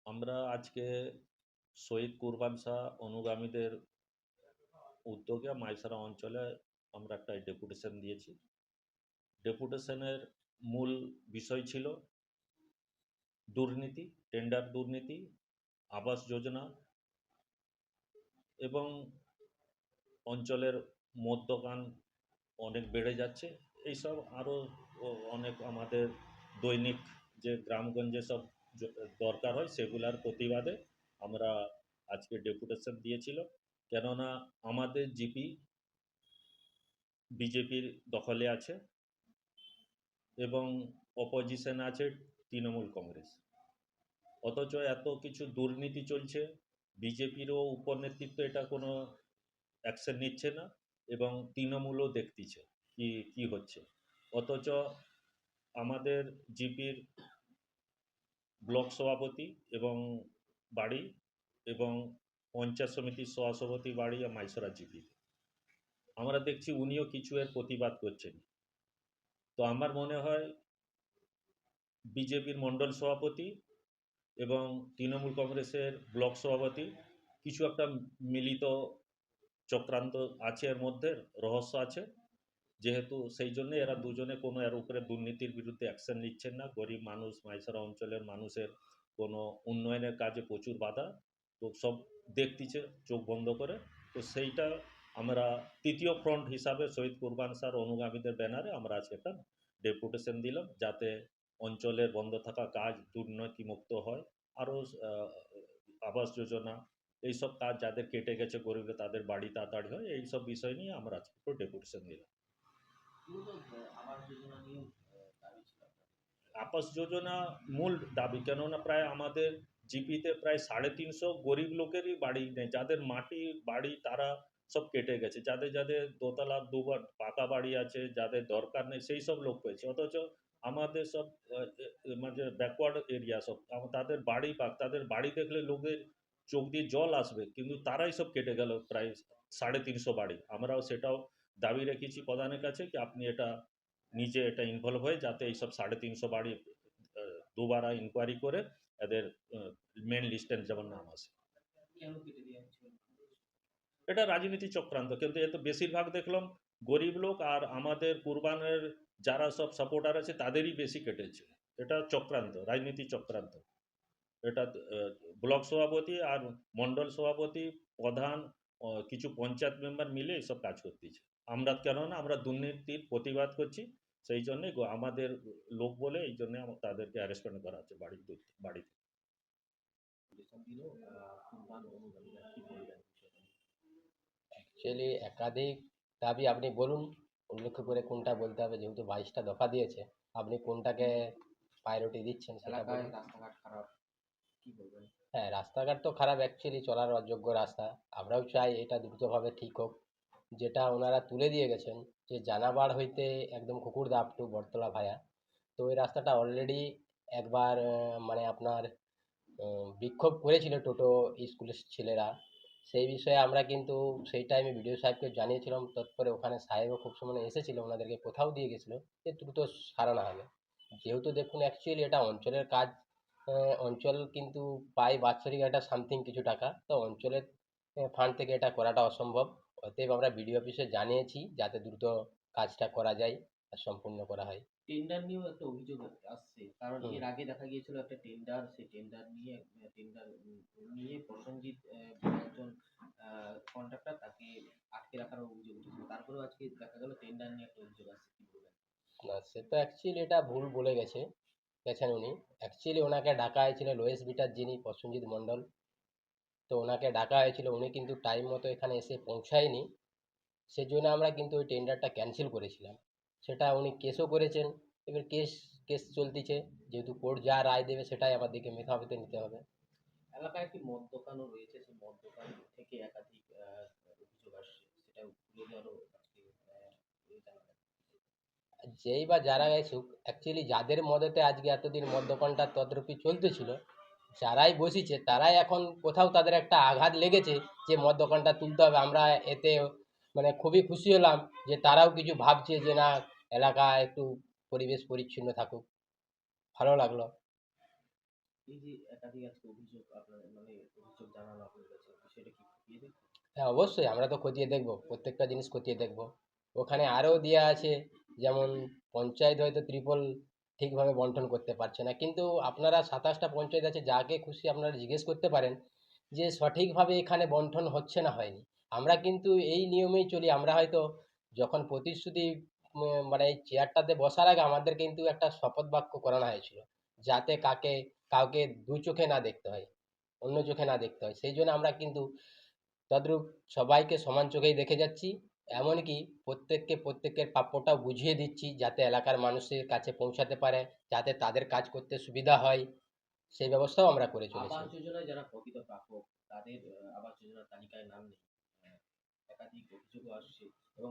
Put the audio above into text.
আমরা আজকে শহীদ কুরবান শাহ অনুগামীদের উদ্যোগে মাইসরা অঞ্চলে আমরা একটা ডেপুটেশন দিয়েছি। ডেপুটেশনের মূল বিষয় ছিল দুর্নীতি, টেন্ডার দুর্নীতি, আবাস যোজনা এবং অঞ্চলের মদ দোকান অনেক বেড়ে যাচ্ছে। এইসব আরও অনেক আমাদের দৈনিক যে গ্রামগঞ্জে সব দরকার হয় সেগুলার প্রতিবাদে আমরা আজকে ডেপুটেশন দিয়েছিল। কেননা আমাদের জিপি বিজেপির দখলে আছে এবং অপোজিশন আছে তৃণমূল কংগ্রেস, অথচ এত কিছু দুর্নীতি চলছে, বিজেপিরও উপর নেতৃত্ব এটা কোনো অ্যাকশন নিচ্ছে না এবং তৃণমূলও দেখতেছে কি হচ্ছে। অথচ আমাদের জিপির ব্লক সভাপতি এবং বাড়ি এবং পঞ্চায়েত সমিতির সহসভাপতি বাড়ি মাইসরা জিপিতে আমরা দেখছি উনিও কিছু এর প্রতিবাদ করছেন। তো আমার মনে হয় বিজেপির মণ্ডল সভাপতি এবং তৃণমূল কংগ্রেসের ব্লক সভাপতি কিছু একটা মিলিত চক্রান্ত আছে, এর মধ্যে রহস্য আছে, যেহেতু সেই জন্য এরা দুজনে কোনো এর উপরে দুর্নীতির বিরুদ্ধে অ্যাকশন নিচ্ছেন না। গরিব মানুষ, মাইসরা অঞ্চলের মানুষের কোনো উন্নয়নের কাজে প্রচুর বাধা, তো সব দেখতেছে চোখ বন্ধ করে। তো সেইটা আমরা তৃতীয় ফ্রন্ট হিসাবে শহীদ কুরবান শাহর অনুগামীদের ব্যানারে আমরা আজকে একটা ডেপুটেশন দিলাম, যাতে অঞ্চলের বন্ধ থাকা কাজ দুর্নীতিমুক্ত হয়। আরও আবাস যোজনা এইসব কাজ যাদের কেটে গেছে গরিবদের তাদের বাড়ি তাড়াতাড়ি হয়, এইসব বিষয় নিয়ে আমরা আজকে একটু ডেপুটেশন দিলাম। আবাস যোজনা মূল দাবি, কেননা প্রায় আমাদের জিপিতে প্রায় 350 গরিব লোকেরই বাড়ি নেই, যাদের মাটি বাড়ি তারা সব কেটে গেছে, যাদের যাদের দোতলা দুবার পাকা বাড়ি আছে, যাদের দরকার নেই সেই সব লোক পেয়েছে। অথচ আমাদের সব মানে ব্যাকওয়ার্ড এরিয়া সব তাদের বাড়ি পাক, তাদের বাড়ি দেখলে লোকের চোখ দিয়ে জল আসবে, কিন্তু তারাই সব কেটে গেল প্রায় 350 বাড়ি। আমরাও সেটাও দাবি রেখেছি প্রধানের কাছে কি আপনি এটা নিজে এটা ইনভলভ হয়ে যাতে এইসব 350 বাড়ি দুবার ইনকোয়ারি করে এদের মেন লিস্টে যেমন নাম আসে। এটা রাজনীতি চক্রান্ত, কিন্তু এ তো বেশিরভাগ দেখলাম গরিব লোক আর আমাদের কুরবানের যারা সব সাপোর্টার আছে তাদেরই বেশি কেটেছে। এটা চক্রান্ত, রাজনীতি চক্রান্ত। এটা ব্লক সভাপতি আর মণ্ডল সভাপতি, প্রধান, কিছু পঞ্চায়েত মেম্বার মিলে এইসব কাজ করতেছে। আমরা কেননা আমরা দুর্নীতির প্রতিবাদ করছি, সেই জন্যে আমাদের লোক বলে এই জন্যে তাদেরকে অ্যারেস্টমেন্ট করা হচ্ছে বাড়িতে। অ্যাকচুয়ালি একাধিক দাবি, আপনি বলুন উল্লেখ করে কোনটা বলতে হবে, যেহেতু 22টা দফা দিয়েছে আপনি কোনটাকে প্রায়োরিটি দিচ্ছেন সেটা বলুন। রাস্তাঘাট খারাপ, কি বলবেন? হ্যাঁ, রাস্তাঘাট তো খারাপ, অ্যাকচুয়ালি চলার অযোগ্য রাস্তা। আমরাও চাই এটা দ্রুতভাবে ঠিক হোক। যেটা ওনারা তুলে দিয়ে গেছেন যে জানাবাড় হইতে একদম কুকুরদা আপ টু বটতলা ভায়া, তো ওই রাস্তাটা অলরেডি একবার মানে আপনার বিক্ষোভ করেছিল টোটো স্কুলের ছেলেরা। সেই বিষয়ে আমরা কিন্তু সেই টাইমে বিডিও সাহেবকে জানিয়েছিলাম, তৎপরে ওখানে সাহেবও খুব সময় এসেছিল, ওনাদেরকে কোথাও দিয়ে গেছিলো যে দ্রুত সারানো হবে। যেহেতু দেখুন অ্যাকচুয়ালি এটা অঞ্চলের কাজ, অঞ্চল কিন্তু পায় বাৎসরিক একটা সামথিং কিছু টাকা, তো অঞ্চলের ফান্ড থেকে এটা করাটা অসম্ভব। অতএব আমরা বিডিও অফিসে জানিয়েছি যাতে দ্রুত কাজটা করা যায় আর সম্পূর্ণ করা হয়। টেন্ডার নিয়েও একটা অভিযোগ আসছে, কারণ এর আগে দেখা গিয়েছিল একটা টেন্ডার, সেই টেন্ডার নিয়ে প্রসেনজিৎ একজন কন্ট্রাক্টর, তাকে আটকে রাখার অভিযোগ উঠেছিল। তারপরেও আজকে দেখা গেল টেন্ডার নিয়ে একটা অভিযোগ আসছে, কি বলবেন? না, সে তো অ্যাকচুয়ালি এটা ভুল বলে গেছেন উনি। অ্যাকচুয়ালি ওনাকে ডাকা হয়েছিল লোয়েস বিটার যিনি প্রসেনজিৎ মণ্ডল, তো ওনাকে ডাকা হয়েছিল, উনি কিন্তু টাইম মতো এখানে এসে পৌঁছায়নি। সেজন্য আমরা কিন্তু ওই টেন্ডারটা ক্যান্সেল করেছিলাম। সেটা উনি কেসও করেছেন, এবার কেস চলতেছে, যেহেতু কোর্ট যা রায় দেবে সেটাই আমাদেরকে মেধাবিতে নিতে হবে। এলাকায় একটি মদ দোকানও রয়েছে, সেই মদ দোকান থেকে একাধিক অভিযোগ আসছে, সেটা তুলে দেওয়ারও আজকে জানা গেছে। যেই বা যারা গেছুক, অ্যাকচুয়ালি যাদের মদতে আজকে এতদিন মদ দোকানটা তদারকি চলতেছিল, যারাই বসেছে তারাই এখন কোথাও তাদের একটা আঘাত লেগেছে যে মদ দোকানটা তুলতে হবে। আমরা এতে মানে খুবই খুশি হলাম যে তারাও কিছু ভাবছে যে না, এলাকা একটু পরিবেশ পরিচ্ছন্ন থাকুক। ভালো লাগলো। এই যে একাধিক আজকে অভিযোগ আপনার মানে অভিযোগ জানানো আপনার কাছে, বিষয়টা কি খতিয়ে দেখবেন? হ্যাঁ, অবশ্যই আমরা তো খতিয়ে দেখব, প্রত্যেকটা জিনিস খতিয়ে দেখব। ওখানে আরও দেওয়া আছে, যেমন পঞ্চায়েত হয়তো ত্রিপল ঠিকভাবে বন্টন করতে পারছে না, কিন্তু আপনারা 27টা পঞ্চায়েত আছে, যাকে খুশি আপনারা জিজ্ঞেস করতে পারেন যে সঠিকভাবে এখানে বন্টন হচ্ছে না হয়নি। আমরা কিন্তু এই নিয়মেই চলি। আমরা হয়তো যখন প্রতিশ্রুতি মানে এই চেয়ারটাতে বসার আগে আমাদের কিন্তু একটা শপথ বাক্য করানো হয়েছিল, যাতে কাউকে দু চোখে না দেখতে হয়, অন্য চোখে না দেখতে হয়। সেই জন্য আমরা কিন্তু তদ্রূপ সবাইকে সমান চোখেই দেখে যাচ্ছি। এমনকি প্রত্যেকের প্রাপ্যটাও বুঝিয়ে দিচ্ছি, যাতে এলাকার মানুষের কাছে পৌঁছাতে পারে, যাতে তাদের কাজ করতে সুবিধা হয়, সেই ব্যবস্থাও আমরা করে চলেছি। আবাস যোজনায় যারা প্রকৃত প্রাপক তাদের আবাস যোজনার তালিকায় নাম নেই। একাধিক অভিযোগও আসছে এবং